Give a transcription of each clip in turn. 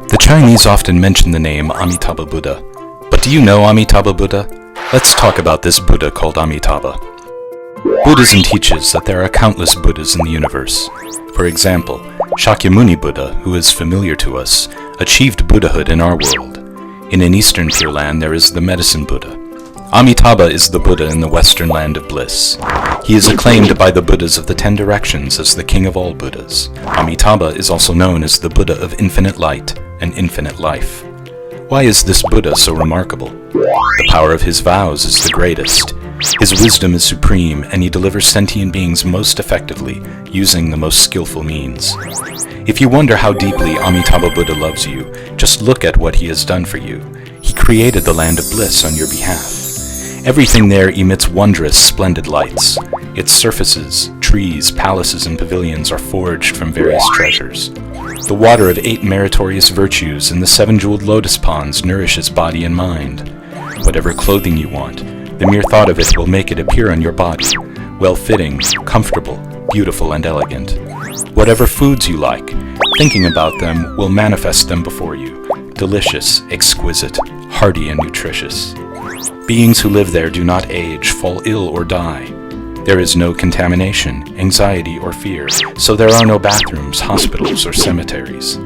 The Chinese often mention the name Amitabha Buddha. But do you know Amitabha Buddha? Let's talk about this Buddha called Amitabha. Buddhism teaches that there are countless Buddhas in the universe. For example, Shakyamuni Buddha, who is familiar to us, achieved Buddhahood in our world. In an Eastern Pure Land there is the Medicine Buddha. Amitabha is the Buddha in the Western Land of Bliss. He is acclaimed by the Buddhas of the 10 directions as the king of all Buddhas. Amitabha is also known as the Buddha of infinite light and infinite life. Why is this Buddha so remarkable? The power of his vows is the greatest. His wisdom is supreme, and he delivers sentient beings most effectively, using the most skillful means. If you wonder how deeply Amitabha Buddha loves you, just look at what he has done for you. He created the land of bliss on your behalf. Everything there emits wondrous, splendid lights. Its surfaces, trees, palaces, and pavilions are forged from various treasures. The water of 8 meritorious virtues in the 7-jeweled lotus ponds nourishes body and mind. Whatever clothing you want, the mere thought of it will make it appear on your body, well-fitting, comfortable, beautiful, and elegant. Whatever foods you like, thinking about them will manifest them before you, delicious, exquisite, hearty, and nutritious. Beings who live there do not age, fall ill, or die. There is no contamination, anxiety, or fear, so there are no bathrooms, hospitals, or cemeteries.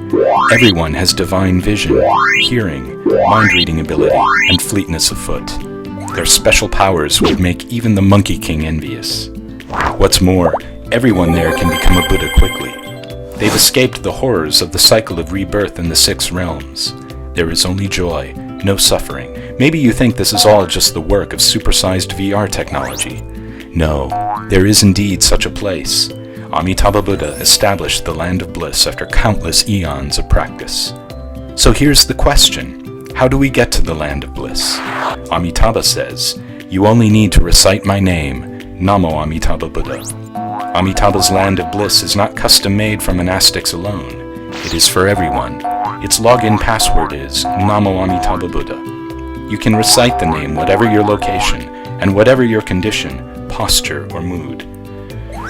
Everyone has divine vision, hearing, mind-reading ability, and fleetness of foot. Their special powers would make even the Monkey King envious. What's more, everyone there can become a Buddha quickly. They've escaped the horrors of the cycle of rebirth in the 6 realms. There is only joy, no suffering. Maybe you think this is all just the work of supersized VR technology. No, there is indeed such a place. Amitabha Buddha established the land of bliss after countless eons of practice. So here's the question. How do we get to the land of bliss? Amitabha says, "You only need to recite my name, Namo Amitabha Buddha." Amitabha's land of bliss is not custom-made for monastics alone. It is for everyone. Its login password is Namo Amitabha Buddha. You can recite the name whatever your location and whatever your condition, posture, or mood.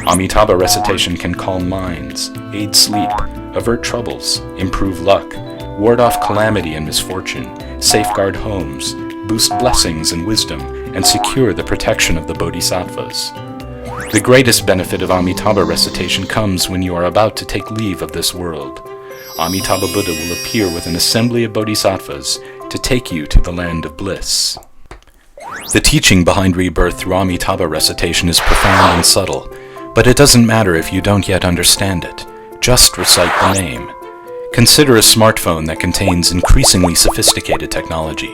Amitabha recitation can calm minds, aid sleep, avert troubles, improve luck, ward off calamity and misfortune, safeguard homes, boost blessings and wisdom, and secure the protection of the bodhisattvas. The greatest benefit of Amitabha recitation comes when you are about to take leave of this world. Amitabha Buddha will appear with an assembly of bodhisattvas to take you to the land of bliss. The teaching behind rebirth through Amitabha recitation is profound and subtle, but it doesn't matter if you don't yet understand it. Just recite the name. Consider a smartphone that contains increasingly sophisticated technology.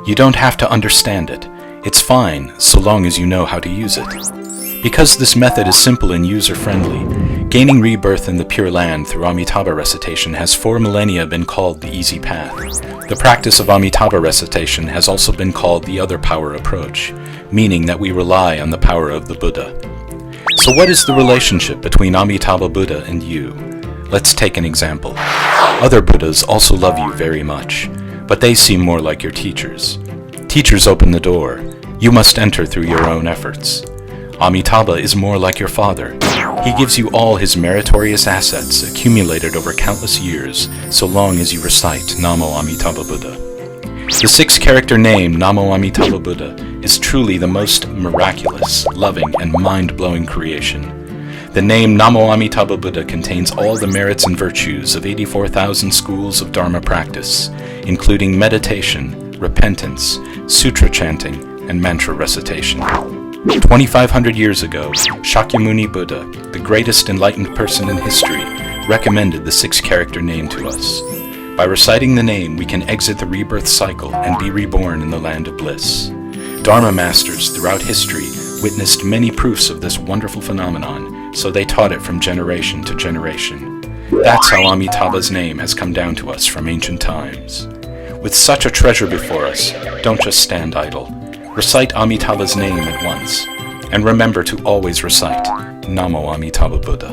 You don't have to understand it. It's fine, so long as you know how to use it. Because this method is simple and user-friendly, gaining rebirth in the Pure Land through Amitabha recitation has for millennia been called the easy path. The practice of Amitabha recitation has also been called the other power approach, meaning that we rely on the power of the Buddha. So what is the relationship between Amitabha Buddha and you? Let's take an example. Other Buddhas also love you very much, but they seem more like your teachers. Teachers open the door. You must enter through your own efforts. Amitabha is more like your father. He gives you all his meritorious assets accumulated over countless years, so long as you recite Namo Amitabha Buddha. The 6-character name Namo Amitabha Buddha is truly the most miraculous, loving, and mind-blowing creation. The name Namo Amitabha Buddha contains all the merits and virtues of 84,000 schools of Dharma practice, including meditation, repentance, sutra chanting, and mantra recitation. 2,500 years ago, Shakyamuni Buddha, the greatest enlightened person in history, recommended the 6-character name to us. By reciting the name, we can exit the rebirth cycle and be reborn in the land of bliss. Dharma masters throughout history witnessed many proofs of this wonderful phenomenon, so they taught it from generation to generation. That's how Amitabha's name has come down to us from ancient times. With such a treasure before us, don't just stand idle. Recite Amitabha's name at once, and remember to always recite Namo Amitabha Buddha.